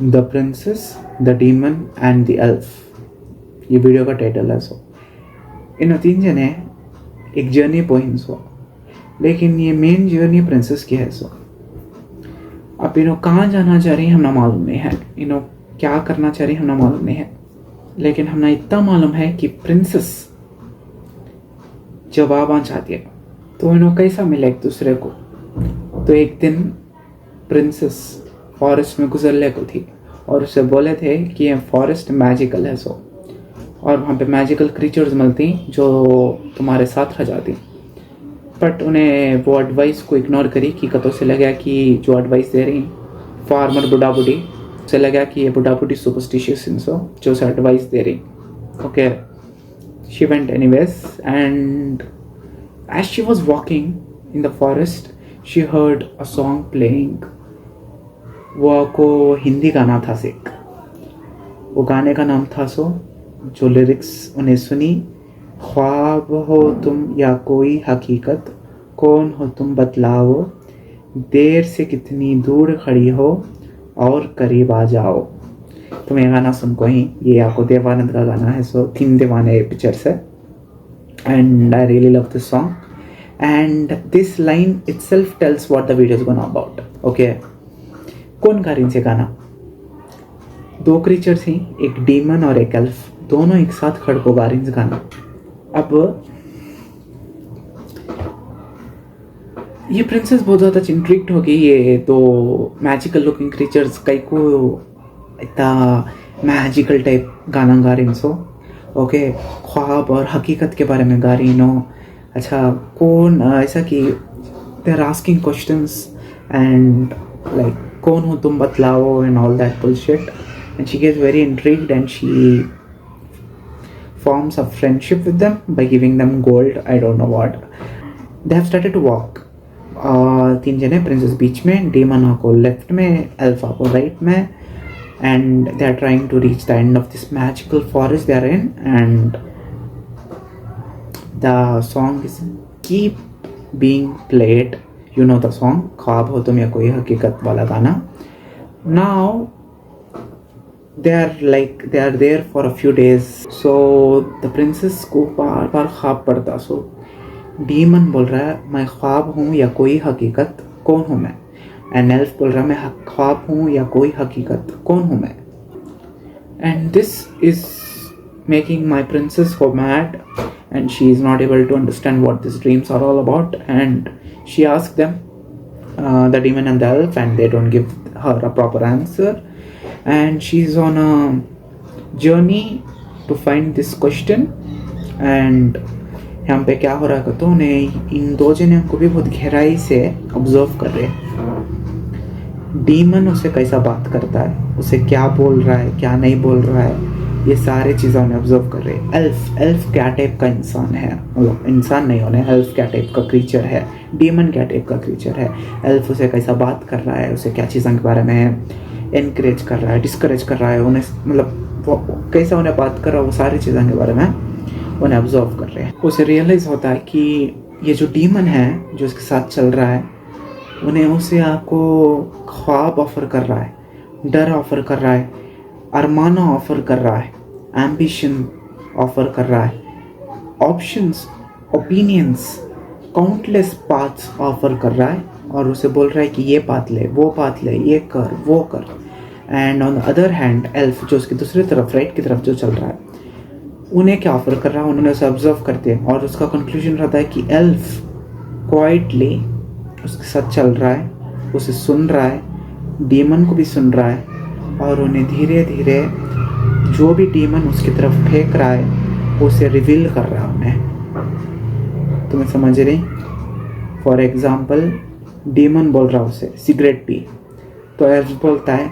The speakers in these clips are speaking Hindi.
The princess, the demon and the elf, ये वीडियो का टाइटल है। सो इन तीन जने एक जर्नी पोइन सो, लेकिन ये मेन जर्नी प्रिंसेस की है। सो अब इन्हों कहाँ जाना चाह रही हमना मालूम नहीं है, इन्हों क्या करना चाह रही हमना मालूम नहीं है, लेकिन हमना इतना मालूम है कि प्रिंसेस जवाब आ चाहती है। तो इन्हों कैसा मिला एक दूसरे को। तो एक दिन प्रिंसेस फॉरेस्ट में गुजरने को थी और उससे बोले थे कि ये फॉरेस्ट मैजिकल है। सो और वहाँ पे मैजिकल क्रीचर्स मिलती जो तुम्हारे साथ रह जाती। बट उन्हें वो एडवाइस को इग्नोर करी कि कतों से लगा कि जो एडवाइस दे रही फार्मर बुढ़ा बुढ़ी से लगा कि ये बुढ़ा बुढ़ी सुपरस्टिशियस इंसो जो से एडवाइस दे रही। Okay, she went anyways and as she was walking in the forest she heard a song playing. वो को हिंदी गाना था सिख। वो गाने का नाम था सो, जो लिरिक्स उन्हें सुनी, ख्वाब हो तुम या कोई हकीकत, कौन हो तुम बतलाओ, देर से कितनी दूर खड़ी हो और करीब आ जाओ। तुम ये गाना सुन को ही, ये आपको देवानंद का गाना है। सो तीन दीवाने पिक्चर से and I really love this song and this line itself tells what the video is gonna about. Okay, कौन गा रही से गाना? दो क्रीचर्स ही, एक डीमन और एक एल्फ, दोनों एक साथ खड़ को गा रही गाना। अब ये प्रिंसेस बहुत ज़्यादा इंट्रिक्ट हो गई। ये तो मैजिकल लुकिंग क्रीचर्स कई को इतना मैजिकल टाइप गाना गा रही सो। ओके, ख्वाब और हकीकत के बारे में गा रही नो। अच्छा, कौन ऐसा कि they are asking questions and like कौन हो तुम बतलाओ and all that bullshit and she gets very intrigued and she forms a friendship with them by giving them gold. I don't know what. They have started to walk. तीन जने प्रिंसेस बीच में, डीमन को लेफ्ट में, एल्फा को राइट में, and they are trying to reach the end of this magical forest they are in and the song is keep being played. You know the song, ख्वाब हो तुम या कोई हकीकत वाला गाना. Now they are there for a few days. So the princess को बार बार ख्वाब पड़ता. So demon बोल रहा है मैं ख्वाब हूँ या कोई हकीकत, कौन हूँ मैं? and elf बोल रहा है मैं ख्वाब हूँ या कोई हकीकत, कौन हूँ मैं? and this is making my princess go mad and she is not able to understand what these dreams are all about and she asks them, the demon and the elf, and they don't give her a proper answer. And she's on a journey to find this question and यहाँ पे क्या हो रहा है तो उन्हें इन दो जने को भी बहुत गहराई से ऑब्जर्व कर रहे हैं। डीमन उसे कैसा बात करता है, उसे क्या बोल रहा है, क्या नहीं बोल रहा है, ये सारे चीज़ें उन्हें ऑब्जर्व कर रहे हैं। एल्फ क्या टाइप का इंसान है, मतलब इंसान नहीं होने, एल्फ क्या टाइप का क्रीचर है, डीमन क्या टाइप का क्रीचर है, एल्फ उसे कैसा बात कर रहा है, उसे क्या चीज़ों के बारे में इनकरेज कर रहा है, डिस्करेज कर रहा है, उन्हें मतलब वो कैसा उन्हें बात कर रहा है, वो सारी चीज़ों के बारे में उन्हें ऑब्जर्व कर रहे हैं। उसे रियलाइज़ होता है कि ये जो डीमन है जो उसके साथ चल रहा है, उन्हें उसे आपको ख्वाब ऑफर कर रहा है, डर ऑफर कर रहा है, अरमाना ऑफर कर रहा है, एम्बिशन ऑफर कर रहा है, options, opinions, countless paths offer कर रहा है और उसे बोल रहा है कि ये पाथ ले, वो पाथ ले, ये कर, वो कर। And on the other hand elf जो उसकी दूसरी तरफ, राइट की तरफ जो चल रहा है, उन्हें क्या ऑफर कर रहा है, उन्होंने उसे ऑब्जर्व करते हैं और उसका कंक्लूजन रहता है कि एल्फ क्वाइटली उसके साथ चल रहा है, उसे सुन रहा है, डीमन को भी सुन रहा है और उन्हें धीरे धीरे जो भी डीमन उसकी तरफ फेंक रहा है उसे रिवील कर रहा है उन्हें। तुम्हें समझ रही? फॉर एग्जाम्पल डीमन बोल रहा है उसे सिगरेट पी, तो एल्फ बोलता है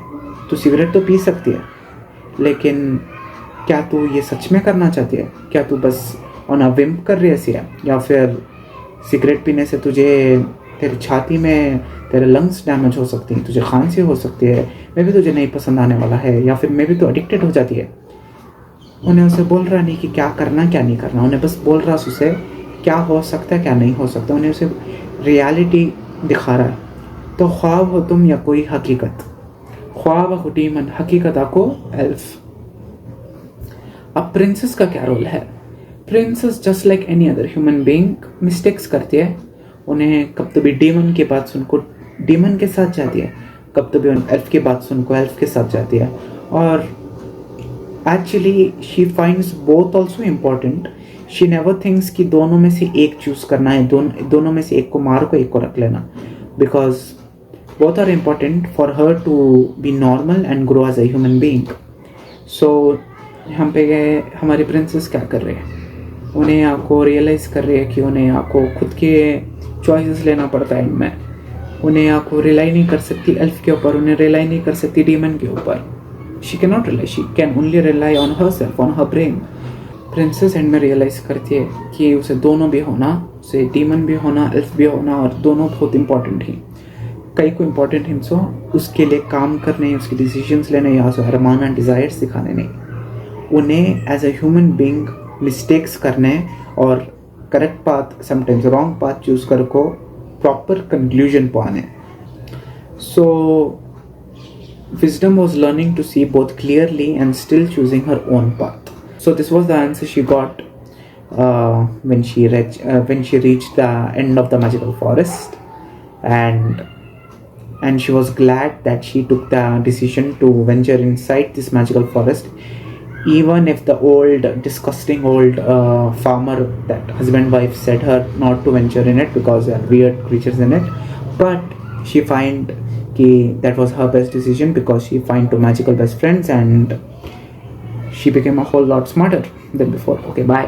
तू सिगरेट तो पी सकती है, लेकिन क्या तू ये सच में करना चाहती है? क्या तू बस ऑन अ विम कर रही है या फिर सिगरेट पीने से तुझे तेरी छाती में तेरे लंग्स डैमेज हो सकती हैं, तुझे खांसी हो सकती है, मे भी तुझे नहीं पसंद आने वाला है, या फिर मे भी तो एडिक्टेड हो जाती है। उन्हें उसे बोल रहा नहीं कि क्या करना क्या नहीं करना, उन्हें बस बोल रहा उसे क्या हो सकता है क्या नहीं हो सकता, उन्हें उसे रियलिटी दिखा रहा है। तो ख्वाब हो तुम या कोई हकीकत, ख्वाब ako demon, हकीकत ako elf. अब प्रिंसेस का क्या रोल है? Princess just like any other human being mistakes करती है. उन्हें कब तो भी डीमन की बात सुनको डीमन के साथ जाती है, कब तो भी एल्फ की बात सुनको एल्फ के साथ जाती है. और actually she finds both also important. She never thinks कि दोनों में से एक चूज करना है, दोनों में से एक को मार को एक को रख लेना, because both are important for her to be normal and grow as a human being. So यहाँ पे हमारी प्रिंसेस क्या कर रहे हैं? उन्हें आपको रियलाइज़ कर रहे हैं कि उन्हें आपको खुद के चॉइसेस लेना पड़ता है. इनमें उन्हें आपको रिलाई नहीं कर सकती एल्फ के ऊपर, उन्हें रिलाई नहीं कर सकती डीमन के ऊपर. She can not rely, she can only rely on her self, on her brain. Princess and में रियलाइज़ करती है कि उसे दोनों भी होना, उसे डीमन भी होना, एल्फ भी होना, और दोनों बहुत इंपॉर्टेंट ही. कई को इम्पॉर्टेंट हिंसो उसके लिए काम करने, उसके डिसीजंस लेने या उसे अरमाना डिज़ायर्स दिखाने नहीं. उन्हें as a human being mistakes करने और correct path, sometimes wrong path choose कर को प्रॉपर कंक्लूजन पाने. So wisdom was learning to see both clearly and still choosing her own path. So this was the answer she got when she reached the end of the magical forest, and she was glad that she took the decision to venture inside this magical forest, even if the disgusting old farmer, that husband wife, said her not to venture in it because there are weird creatures in it. But she find that was her best decision because she find two magical best friends and she became a whole lot smarter than before. Okay, bye.